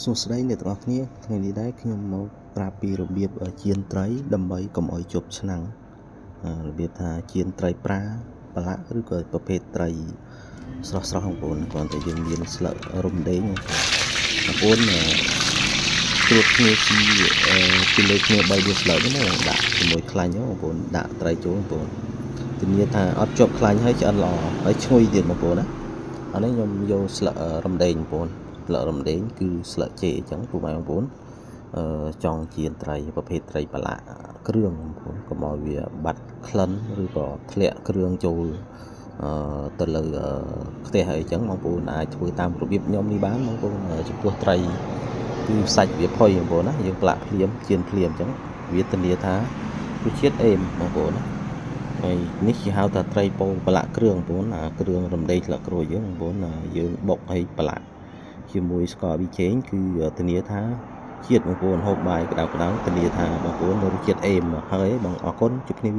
សួស្តីអ្នកទាំងអស់គ្នាថ្ងៃនេះដែរខ្ញុំមកប្រាប់ពីរបៀបចៀនត្រីដើម្បីកុំឲ្យជាប់ឆ្នាំងរបៀបថាចៀនត្រីប្រាប្រឡាក់ឬក៏ប្រភេទត្រីស្រស់បងប្អូនគ្រាន់តែយើងមានស្លឹករំដេងបងប្អូនត្រួតគ្នាពីលើគ្នា3ស្លឹកហ្នឹងដាក់ជាមួយខ្លាញ់បងប្អូនដាក់ត្រីចូលបងប្អូនធានាថាអត់ជាប់ខ្លាញ់ហើយឆ្អិនល្អហើយឈ្ងុយទៀតបងប្អូនណាអានេះខ្ញុំយកស្លឹករំដេងបងប្អូនស្លឹករំដេងគឺស្លឹកចេកអញ្ចឹងពុកម៉ែបងប្អូនចង់ចៀនត្រីប្រភេទត្រីប្រឡាក់គ្រឿងបងប្អូនកុំឲ្យវាបាត់ក្លិនឬក៏ធ្លាក់គ្រឿងចូលទៅលើផ្ទះអីចឹងបងប្អូនអាចធ្វើតាមរបៀបខ្ញុំនេះបានបងប្អូនចំពោះត្រីគឺសាច់វាផុយបងប្អូនណាយើងប្រឡាក់ភ្លាមចៀនភ្លាមអញ្ចឹងវាធានាថារសជាតិអេមបងប្អូនណាហើយនេះគេហៅថាត្រីពោប្រឡាក់គ្រឿងបងប្អូនគ្រឿងរំដេងស្លឹកក្រូចយើងបងប្អូនយើងបុកឲ្យប្រឡាក់ជាមួយស្ករប៊ីចេងគឺធានាថាជាតិបងប្អូនហូបបាយក្តៅធានាថាបងប្អូនរសជាតិអេមហើយបងអរគុណជួបគ្នា